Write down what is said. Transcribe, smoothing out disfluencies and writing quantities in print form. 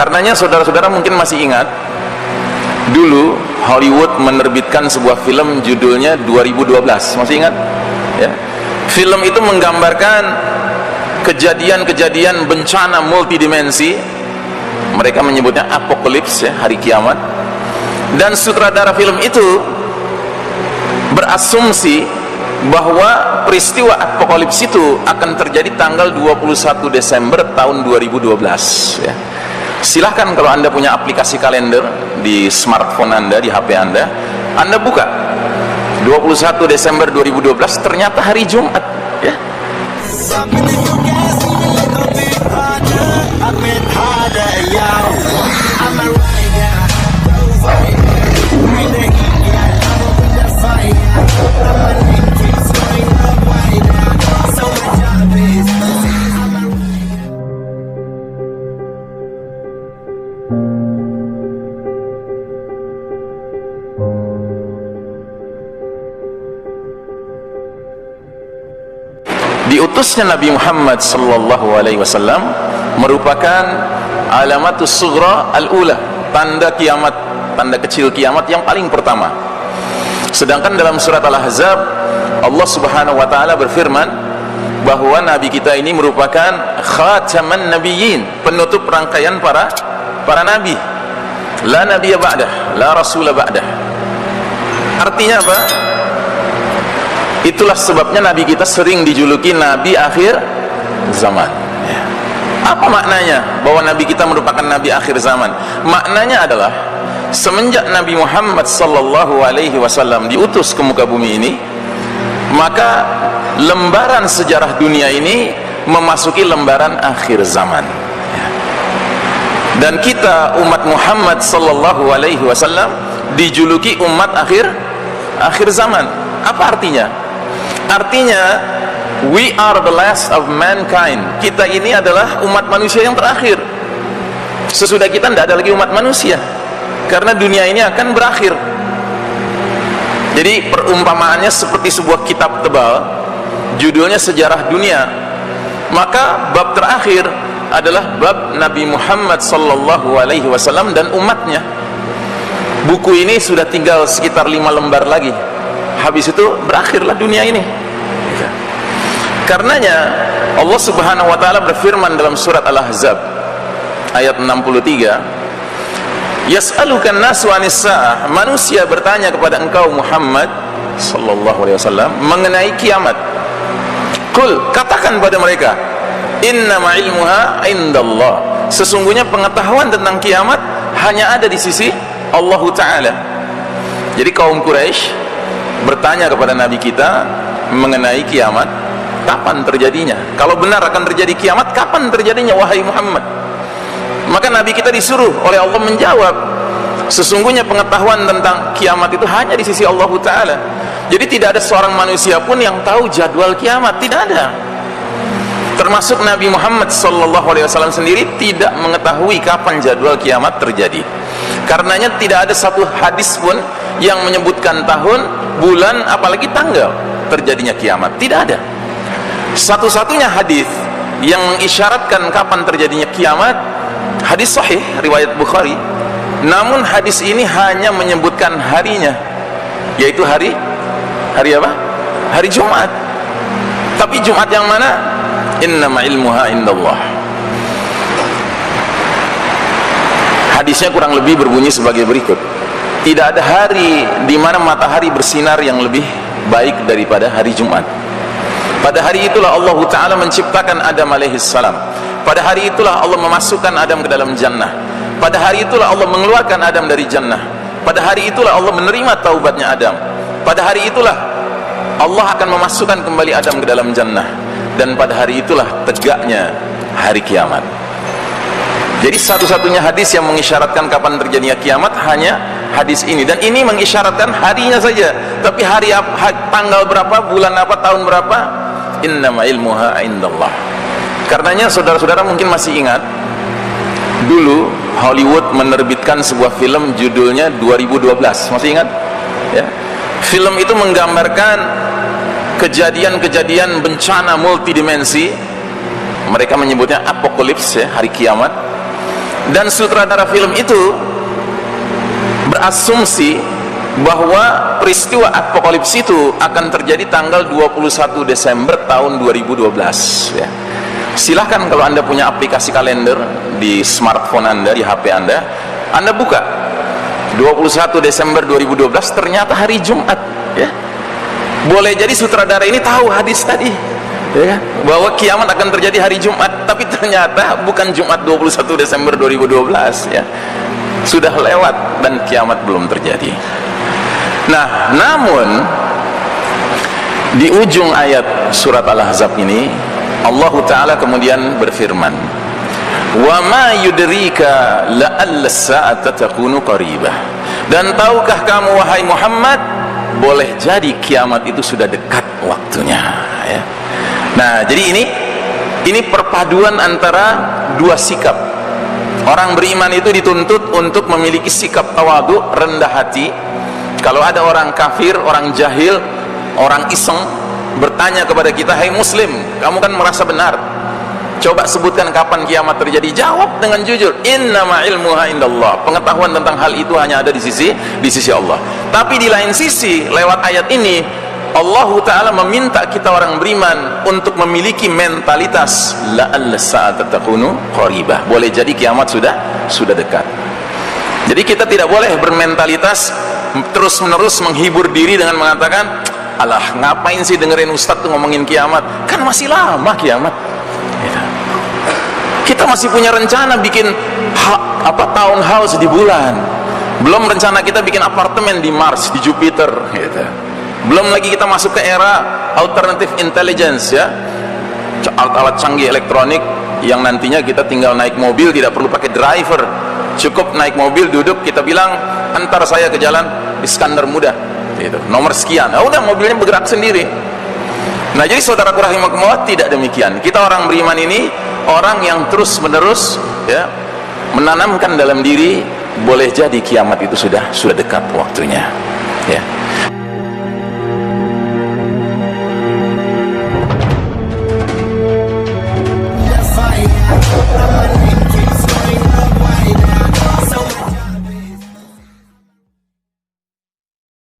Karenanya saudara-saudara mungkin masih ingat, dulu Hollywood menerbitkan sebuah film judulnya 2012. Masih ingat? Ya. Film itu menggambarkan kejadian-kejadian bencana multidimensi. Mereka menyebutnya apokalips, ya, hari kiamat. Dan sutradara film itu berasumsi bahwa peristiwa apokalips itu akan terjadi tanggal 21 Desember tahun 2012, ya. Silahkan kalau Anda punya aplikasi kalender di smartphone Anda, di HP Anda buka 21 Desember 2012, ternyata hari Jumat, ya. Diutusnya Nabi Muhammad sallallahu alaihi wasallam merupakan alamatus sughra al-ula, tanda kiamat, tanda kecil kiamat yang paling pertama. Sedangkan dalam surat Al-Ahzab Allah Subhanahu wa taala berfirman bahwa nabi kita ini merupakan khataman nabiyyin, penutup rangkaian para nabi. La nabiyya ba'dah, la rasula ba'dah. Artinya apa? Itulah sebabnya nabi kita sering dijuluki nabi akhir zaman, ya. Apa maknanya bahwa nabi kita merupakan nabi akhir zaman? Maknanya adalah semenjak Nabi Muhammad sallallahu alaihi wasallam diutus ke muka bumi ini, maka lembaran sejarah dunia ini memasuki lembaran akhir zaman, ya. Dan kita umat Muhammad sallallahu alaihi wasallam dijuluki umat akhir zaman. Apa artinya? Artinya we are the last of mankind. Kita ini adalah umat manusia yang terakhir. Sesudah kita tidak ada lagi umat manusia, karena dunia ini akan berakhir. Jadi perumpamaannya seperti sebuah kitab tebal, judulnya Sejarah Dunia. Maka bab terakhir adalah bab Nabi Muhammad sallallahu alaihi wasallam dan umatnya. Buku ini sudah tinggal sekitar 5 lembar lagi. Habis itu berakhirlah dunia ini. Karenanya Allah Subhanahu wa taala berfirman dalam surat Al-Ahzab ayat 63, yas'alukan nasu 'anis sa'ah, manusia bertanya kepada engkau Muhammad sallallahu alaihi wasallam mengenai kiamat. Qul, katakan pada mereka, innama ilmuha indallah, sesungguhnya pengetahuan tentang kiamat hanya ada di sisi Allah taala. Jadi kaum Quraisy bertanya kepada nabi kita mengenai kiamat, kapan terjadinya? Kalau benar akan terjadi kiamat, kapan terjadinya wahai Muhammad? Maka nabi kita disuruh oleh Allah menjawab, sesungguhnya pengetahuan tentang kiamat itu hanya di sisi Allah taala. Jadi tidak ada seorang manusia pun yang tahu jadwal kiamat, tidak ada. Termasuk Nabi Muhammad sallallahu alaihi wasallam sendiri tidak mengetahui kapan jadwal kiamat terjadi. Karenanya tidak ada satu hadis pun yang menyebutkan tahun, bulan, apalagi tanggal terjadinya kiamat. Tidak ada. Satu-satunya hadis yang mengisyaratkan kapan terjadinya kiamat, hadis sahih riwayat Bukhari. Namun hadis ini hanya menyebutkan harinya, yaitu hari apa? Hari Jumat. Tapi Jumat yang mana? Innama ilmuha indallah. Hadisnya kurang lebih berbunyi sebagai berikut: tidak ada hari di mana matahari bersinar yang lebih baik daripada hari Jumat. Pada hari itulah Allah Ta'ala menciptakan Adam alaihissalam. Pada hari itulah Allah memasukkan Adam ke dalam jannah. Pada hari itulah Allah mengeluarkan Adam dari jannah. Pada hari itulah Allah menerima taubatnya Adam. Pada hari itulah Allah akan memasukkan kembali Adam ke dalam jannah. Dan pada hari itulah tegaknya hari kiamat. Jadi satu-satunya hadis yang mengisyaratkan kapan terjadinya kiamat hanya hadis ini, dan ini mengisyaratkan harinya saja. Tapi hari apa, tanggal berapa, bulan apa, tahun berapa, innama ilmuha indallah. Karenanya saudara-saudara mungkin masih ingat, dulu Hollywood menerbitkan sebuah film judulnya 2012. Masih ingat? Ya. Film itu menggambarkan kejadian-kejadian bencana multidimensi. Mereka menyebutnya apokalips, ya, hari kiamat. dan sutradara film itu berasumsi bahwa peristiwa apokalips itu akan terjadi tanggal 21 Desember tahun 2012 ya. Silahkan kalau Anda punya aplikasi kalender di smartphone Anda, di HP Anda buka 21 Desember 2012 ternyata hari Jumat ya. Boleh jadi sutradara ini tahu hadis tadi ya, bahwa kiamat akan terjadi hari Jumat, tapi ternyata bukan Jumat 21 Desember 2012 ya. Sudah lewat dan kiamat belum terjadi. Nah, namun di ujung ayat surat Al-Ahzab ini Allah Ta'ala kemudian berfirman, wa ma yudrika la'alla as-sa'ata takunu qaribah, dan tahukah kamu wahai Muhammad, boleh jadi kiamat itu sudah dekat waktunya ya. Nah, jadi ini perpaduan antara dua sikap. Orang beriman itu dituntut untuk memiliki sikap tawadu, rendah hati. Kalau ada orang kafir, orang jahil, orang iseng bertanya kepada kita, "Hai muslim, kamu kan merasa benar, coba sebutkan kapan kiamat terjadi." Jawab dengan jujur, "Innama ilmuha indallah." Pengetahuan tentang hal itu hanya ada di sisi Allah. Tapi di lain sisi, lewat ayat ini Allah Ta'ala meminta kita orang beriman untuk memiliki mentalitas la'alla sa'ata takunu qaribah. Boleh jadi kiamat sudah dekat. Jadi kita tidak boleh bermentalitas terus menerus menghibur diri dengan mengatakan, "Alah, ngapain sih dengerin ustadz tuh ngomongin kiamat, kan masih lama kiamat." Kita masih punya rencana bikin townhouse di bulan, belum rencana kita bikin apartemen di Mars, di Jupiter gitu. Belum lagi kita masuk ke era alternative intelligence ya, alat-alat canggih elektronik yang nantinya kita tinggal naik mobil tidak perlu pakai driver, cukup naik mobil, duduk, kita bilang, "Antar saya ke jalan Iskandar Muda gitu, nomor sekian." Nah, udah mobilnya bergerak sendiri. Nah, jadi saudaraku rahimakumullah, tidak demikian. Kita orang beriman ini orang yang terus menerus ya menanamkan dalam diri, boleh jadi kiamat itu sudah dekat waktunya ya.